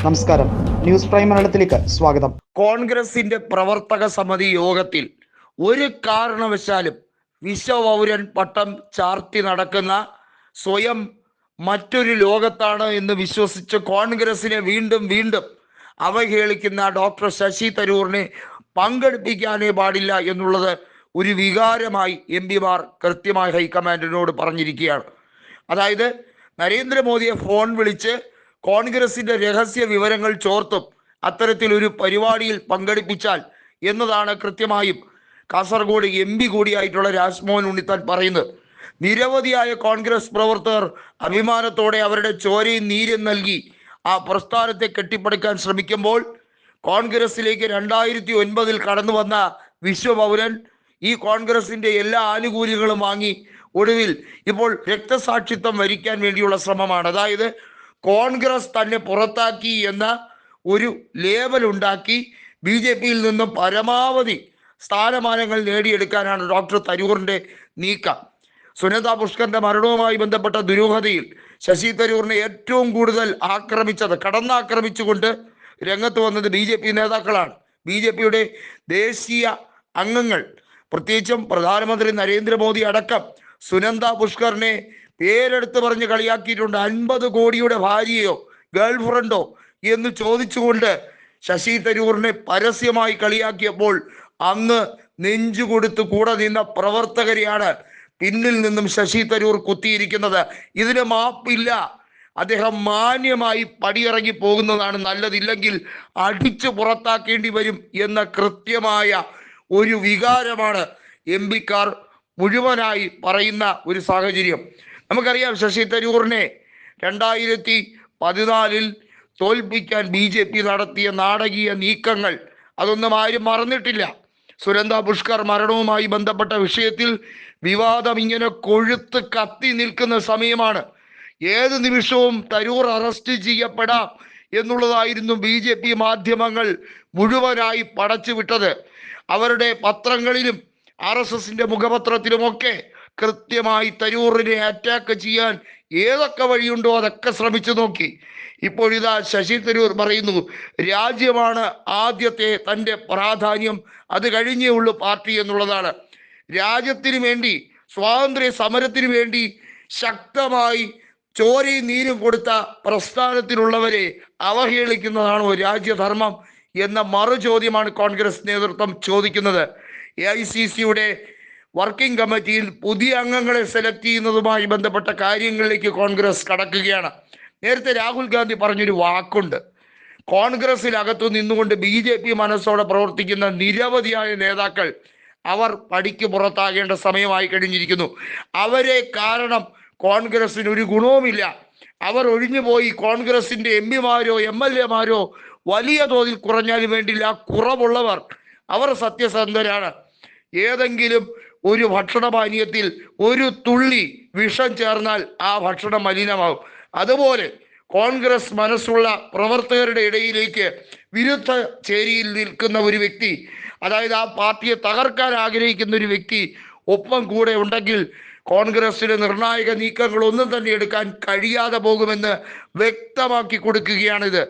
നമസ്കാരം, news prime മലയാളത്തിലേക്ക് സ്വാഗതം. കോൺഗ്രസിന്റെ പ്രവർത്തക സമിതി യോഗത്തിൽ ഒരു കാരണവശാലും വിശ്വപൗരൻ പട്ടം ചാർത്തി നടക്കുന്ന സ്വയം മറ്റൊരു ലോകത്താണ് എന്ന് വിശ്വസിച്ച് കോൺഗ്രസിനെ വീണ്ടും അവഹേളിക്കുന്ന ഡോക്ടർ ശശി തരൂരിനെ പങ്കെടുപ്പിക്കാനേ പാടില്ല എന്നുള്ളത് ഒരു വികാരമായി എംപിമാർ കൃത്യമായി ഹൈക്കമാൻഡിനോട് പറഞ്ഞിരിക്കുകയാണ്. അതായത് നരേന്ദ്രമോദിയെ ഫോൺ വിളിച്ച് കോൺഗ്രസിന്റെ രഹസ്യ വിവരങ്ങൾ ചോർത്തും അത്തരത്തിലൊരു പരിപാടിയിൽ പങ്കെടുപ്പിച്ചാൽ എന്നതാണ് കൃത്യമായും കാസർഗോഡ് MP കൂടിയായിട്ടുള്ള രാജ്മോഹൻ ഉണ്ണിത്താൻ പറയുന്നത്. നിരവധിയായ കോൺഗ്രസ് പ്രവർത്തകർ അഭിമാനത്തോടെ അവരുടെ ചോരയും നീരും നൽകി ആ പ്രസ്ഥാനത്തെ കെട്ടിപ്പടുക്കാൻ ശ്രമിക്കുമ്പോൾ കോൺഗ്രസിലേക്ക് 2009 കടന്നു വന്ന വിശ്വപൗരൻ ഈ കോൺഗ്രസിന്റെ എല്ലാ ആനുകൂല്യങ്ങളും വാങ്ങി ഒടുവിൽ ഇപ്പോൾ രക്തസാക്ഷിത്വം വരിക്കാൻ വേണ്ടിയുള്ള ശ്രമമാണ്. അതായത് കോൺഗ്രസ് തന്നെ പുറത്താക്കി എന്ന ഒരു ലേബൽ ഉണ്ടാക്കി BJPയിൽ നിന്നും പരമാവധി സ്ഥാനമാനങ്ങൾ നേടിയെടുക്കാനാണ് ഡോക്ടർ തരൂറിന്റെ നീക്കം. സുനന്ദ പുഷ്കറിന്റെ മരണവുമായി ബന്ധപ്പെട്ട ദുരൂഹതയിൽ ശശി തരൂറിനെ ഏറ്റവും കൂടുതൽ കടന്നാക്രമിച്ചുകൊണ്ട് രംഗത്ത് വന്നത് BJP നേതാക്കളാണ്. BJPയുടെ ദേശീയ അംഗങ്ങൾ, പ്രത്യേകിച്ചും പ്രധാനമന്ത്രി നരേന്ദ്രമോദി അടക്കം സുനന്ദ പുഷ്കറിനെ പേരെടുത്ത് പറഞ്ഞ് കളിയാക്കിയിട്ടുണ്ട്. 50 കോടിയുടെ ഭാര്യയോ ഗേൾഫ്രണ്ടോ എന്ന് ചോദിച്ചുകൊണ്ട് ശശി തരൂറിനെ പരസ്യമായി കളിയാക്കിയപ്പോൾ അന്ന് നെഞ്ചു കൊടുത്ത് കൂടെ നിന്ന പ്രവർത്തകരെയാണ് പിന്നിൽ നിന്നും ശശി തരൂർ കുത്തിയിരിക്കുന്നത്. ഇതിന് മാപ്പില്ല. അദ്ദേഹം മാന്യമായി പടിയിറങ്ങി പോകുന്നതാണ് നല്ലതില്ലെങ്കിൽ അടിച്ചു പുറത്താക്കേണ്ടി വരും എന്ന കൃത്യമായ ഒരു വികാരമാണ് MP-ക്കാർ മുഴുവനായി പറയുന്ന ഒരു സാഹചര്യം. നമുക്കറിയാം, ശശി തരൂറിനെ 2014 തോൽപ്പിക്കാൻ BJP നടത്തിയ നാടകീയ നീക്കങ്ങൾ അതൊന്നും ആരും മറന്നിട്ടില്ല. സുനന്ദ പുഷ്കർ മരണവുമായി ബന്ധപ്പെട്ട വിഷയത്തിൽ വിവാദം ഇങ്ങനെ കൊഴുത്ത് കത്തി നിൽക്കുന്ന സമയമാണ്. ഏത് നിമിഷവും തരൂർ അറസ്റ്റ് ചെയ്യപ്പെടാം എന്നുള്ളതായിരുന്നു BJP മാധ്യമങ്ങൾ മുഴുവനായി പടച്ചുവിട്ടത്. അവരുടെ പത്രങ്ങളിലും RSSന്റെ മുഖപത്രത്തിലുമൊക്കെ കൃത്യമായി തരൂറിനെ അറ്റാക്ക് ചെയ്യാൻ ഏതൊക്കെ വഴിയുണ്ടോ അതൊക്കെ ശ്രമിച്ചു നോക്കി. ഇപ്പോഴിതാ ശശി തരൂർ പറയുന്നു, രാജ്യമാണ് ആദ്യത്തെ തൻ്റെ പ്രാധാന്യം, അത് കഴിഞ്ഞേ ഉള്ളൂ പാർട്ടി എന്നുള്ളതാണ്. രാജ്യത്തിന് വേണ്ടി, സ്വാതന്ത്ര്യ സമരത്തിന് വേണ്ടി ശക്തമായി ചോരയും നീരും കൊടുത്ത പ്രസ്ഥാനത്തിലുള്ളവരെ അവഹേളിക്കുന്നതാണോ രാജ്യധർമ്മം എന്ന മറുചോദ്യമാണ് കോൺഗ്രസ് നേതൃത്വം ചോദിക്കുന്നത്. AICCയുടെ വർക്കിംഗ് കമ്മിറ്റിയിൽ പുതിയ അംഗങ്ങളെ സെലക്ട് ചെയ്യുന്നതുമായി ബന്ധപ്പെട്ട കാര്യങ്ങളിലേക്ക് കോൺഗ്രസ് കടക്കുകയാണ്. നേരത്തെ രാഹുൽ ഗാന്ധി പറഞ്ഞൊരു വാക്കുണ്ട്, കോൺഗ്രസിനകത്തു നിന്നുകൊണ്ട് BJP മനസ്സോടെ പ്രവർത്തിക്കുന്ന നിരവധിയായ നേതാക്കൾ അവർ പടിക്ക് പുറത്താകേണ്ട സമയമായി കഴിഞ്ഞിരിക്കുന്നു. അവരെ കാരണം കോൺഗ്രസിന് ഒരു ഗുണവുമില്ല. അവർ ഒഴിഞ്ഞുപോയി കോൺഗ്രസിന്റെ MP-മാരോ MLA-മാരോ വലിയ തോതിൽ കുറഞ്ഞാലും വേണ്ടില്ല, കുറവുള്ളവർ അവർ സത്യസന്ധരാണ്. ഏതെങ്കിലും ഒരു ഭക്ഷണപാനീയത്തിൽ ഒരു തുള്ളി വിഷം ചേർന്നാൽ ആ ഭക്ഷണം മലിനമാകും. അതുപോലെ കോൺഗ്രസ് മനസ്സുള്ള പ്രവർത്തകരുടെ ഇടയിലേക്ക് വിരുദ്ധ ചേരിയിൽ നിൽക്കുന്ന ഒരു വ്യക്തി, അതായത് ആ പാർട്ടിയെ തകർക്കാൻ ആഗ്രഹിക്കുന്ന ഒരു വ്യക്തി ഒപ്പം കൂടെ ഉണ്ടെങ്കിൽ കോൺഗ്രസിന് നിർണായക നീക്കങ്ങളൊന്നും തന്നെ എടുക്കാൻ കഴിയാതെ പോകുമെന്ന് വ്യക്തമാക്കി കൊടുക്കുകയാണിത്.